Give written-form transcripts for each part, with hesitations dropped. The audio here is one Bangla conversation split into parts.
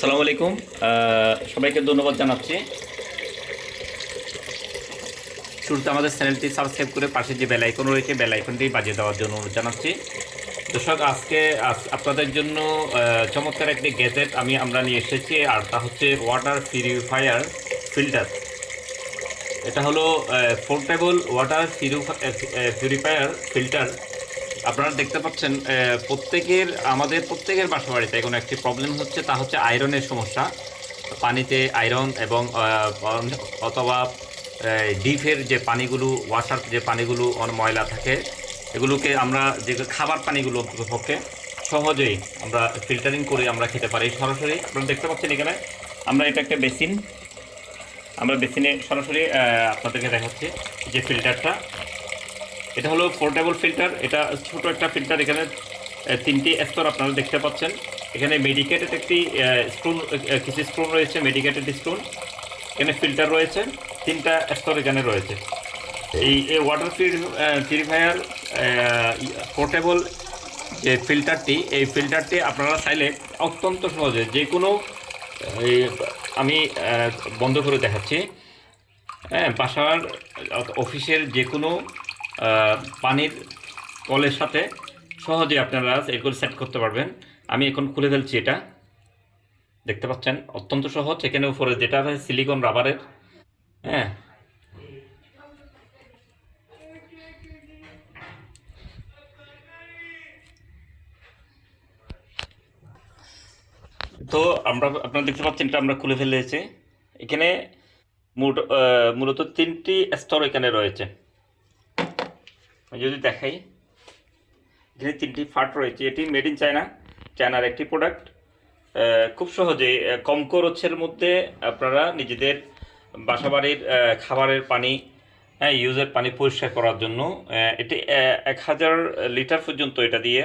আসসালামু আলাইকুম। সবাইকে ধন্যবাদ জানাচ্ছি। শুরুতে আমাদের চ্যানেলটি সাবস্ক্রাইব করে পাশে যে বেল আইকন রয়েছে বেল আইকনটি বাজিয়ে দেওয়ার জন্য অনুরোধ জানাচ্ছি। দর্শক, আজকে আপনাদের জন্য চমৎকার একটি গ্যাজেট আমরা নিয়ে এসেছি, আর তা হচ্ছে ওয়াটার পিউরিফায়ার ফিল্টার। এটা হলো পোর্টেবল ওয়াটার পিউরিফায়ার ফিল্টার। আপনারা দেখতে পাচ্ছেন আমাদের প্রত্যেকের বাসা বাড়িতে এখন একটি প্রবলেম হচ্ছে, তা হচ্ছে আয়রনের সমস্যা। পানিতে আয়রন এবং অথবা ডিপের যে পানিগুলো, ওয়াশার যে পানিগুলো অনেক ময়লা থাকে, এগুলোকে আমরা যে খাবার পানিগুলো পক্ষে সহজেই আমরা ফিল্টারিং করে আমরা খেতে পারি সরাসরি। আপনারা দেখতে পাচ্ছেন এখানে এটা একটা বেসিন, আমরা বেসিনে সরাসরি আপনাদেরকে দেখাচ্ছি যে ফিল্টারটা। এটা হলো পোর্টেবল ফিল্টার, এটা ছোট একটা ফিল্টার। এখানে তিনটি স্তর আপনারা দেখতে পাচ্ছেন। এখানে মেডিকেটেড একটি স্টোন, কিছু স্টোন রয়েছে, মেডিকেটেড স্টোন। এখানে ফিল্টার রয়েছে, তিনটা স্তর এখানে রয়েছে। এই ওয়াটার পিউরিফায়ার পোর্টেবল যে ফিল্টারটি, এই ফিল্টারটি আপনারা চাইলে অত্যন্ত সহজে যে কোনো, আমি বন্ধ করে দেখাচ্ছি, বাসার অফিসের যে কোনো পানির কলের সাথে সহজে আপনারা এগুলো সেট করতে পারবেন। আমি এখন খুলে ফেলছি। এটা দেখতে পাচ্ছেন অত্যন্ত সহজ। এখানে উপরে যেটা আছে সিলিকন রাবারের, হ্যাঁ। তো আপনারা দেখতে পাচ্ছেন এটা আমরা খুলে ফেলেছি। এখানে মূলত তিনটি স্তর এখানে রয়েছে। যদি দেখাই, এখানে তিনটি ফাট রয়েছে। এটি মেড ইন চায়নার একটি প্রোডাক্ট। খুব সহজে কম খরচের মধ্যে আপনারা নিজেদের বাসাবাড়ির খাবারের পানি, ইউজের পানি পরিষ্কার করার জন্য এটি 1000 লিটার পর্যন্ত এটা দিয়ে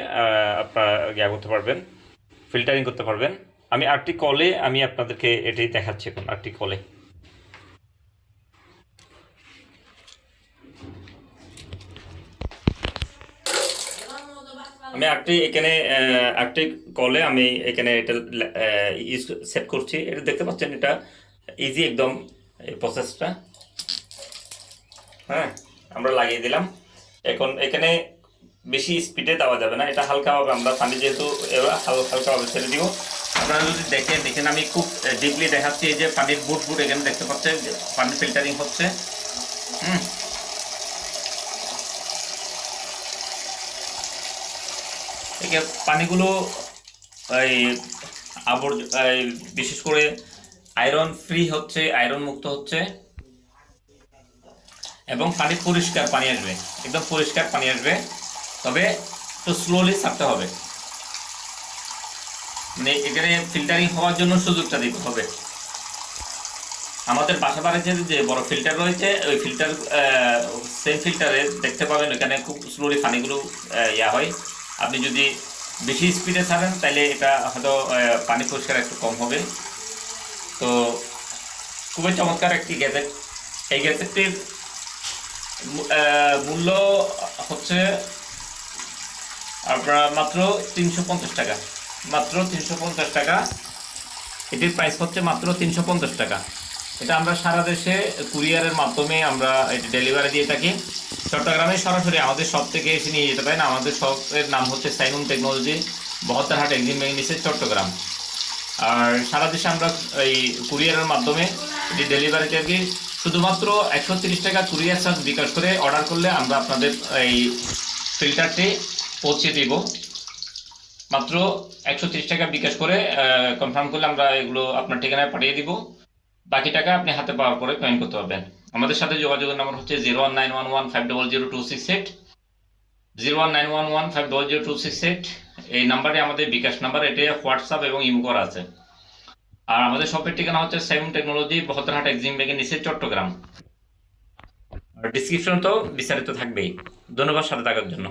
আপনারা করতে পারবেন, ফিল্টারিং করতে পারবেন। আমি আরেকটি কলে আপনাদেরকে এটি দেখাচ্ছি। এখন আরেকটি কলে একটি কলে এখানে এটা সেট করছি। এটা দেখতে পাচ্ছেন, এটা ইজি একদম এই প্রসেসটা। হ্যাঁ, আমরা লাগিয়ে দিলাম। এখন এখানে বেশি স্পিডে দেওয়া যাবে না, এটা হালকাভাবে আমরা পানি যেহেতু হালকাভাবে ছেড়ে দিব। আপনারা যদি দেখেন আমি খুব ডিপলি দেখাচ্ছি। এই যে পানির বুট এখানে দেখতে পাচ্ছেন, পানি ফিল্টারিং হচ্ছে। পানিগুলো বিশেষ করে আয়রন ফ্রি হচ্ছে, আয়রন মুক্ত হচ্ছে, এবং পানি পরিষ্কার পানি আসবে, একদম পরিষ্কার পানি আসবে। তবে একটু স্লোলি ছাড়তে হবে, মানে এখানে ফিল্টারিং হওয়ার জন্য সুযোগটা দিতে হবে। আমাদের বাসা বাড়িতে যে বড় ফিল্টার রয়েছে, ওই সেম ফিল্টারে দেখতে পাবেন এখানে খুব স্লোলি পানিগুলো হয়। আপনি যদি বেশি স্পিডে ছাড়েন তাহলে এটা হয়তো পানি পরিষ্কার একটু কম হবে। তো খুবই চমৎকার একটি গ্যাজেট। এই গ্যাজেটটির মূল্য হচ্ছে আপনার মাত্র 350 টাকা। মাত্র 350 টাকা। এটির প্রাইস হচ্ছে মাত্র 350 টাকা। এটা আমরা সারা দেশে কুরিয়ারের মাধ্যমে আমরা এটি ডেলিভারি দিয়ে থাকি। চট্টগ্রামে সরাসরি আমাদের শপ থেকে এসে নিয়ে যেতে পারেন। আমাদের শপের নাম হচ্ছে সাইমন টেকনোলজি, 72 এক্সিম ব্যাংক নিচে, চট্টগ্রাম। আর সারা দেশে আমরা এই কুরিয়ারের মাধ্যমে এটি ডেলিভারি থাকি। শুধুমাত্র 130 টাকা কুরিয়ার চার্জ বিকাশ করে অর্ডার করলে আমরা আপনাদের এই ফিল্টারটি পৌঁছে দিব। মাত্র 130 টাকা বিকাশ করে কনফার্ম করলে আমরা এগুলো আপনার ঠিকানায় পাঠিয়ে দিব। বাকি টাকা আপনি হাতে পাওয়ার পরে পেমেন্ট করতে পারবেন। আমাদের সাথে যোগাযোগের নাম্বার হচ্ছে 01911500268, 01911500268। এই নাম্বারে আমাদের বিকাশ নাম্বার, এটা হোয়াটসঅ্যাপ এবং ইমো করা আছে। আর আমাদের শপের ঠিকানা হচ্ছে সাইমন টেকনোলজি, 72 এক্সিম ব্যাংকের নিচে, চট্টগ্রাম। আর ডিসক্রিপশন তো বিস্তারিত থাকবেই। ধন্যবাদ সাথে থাকার জন্য।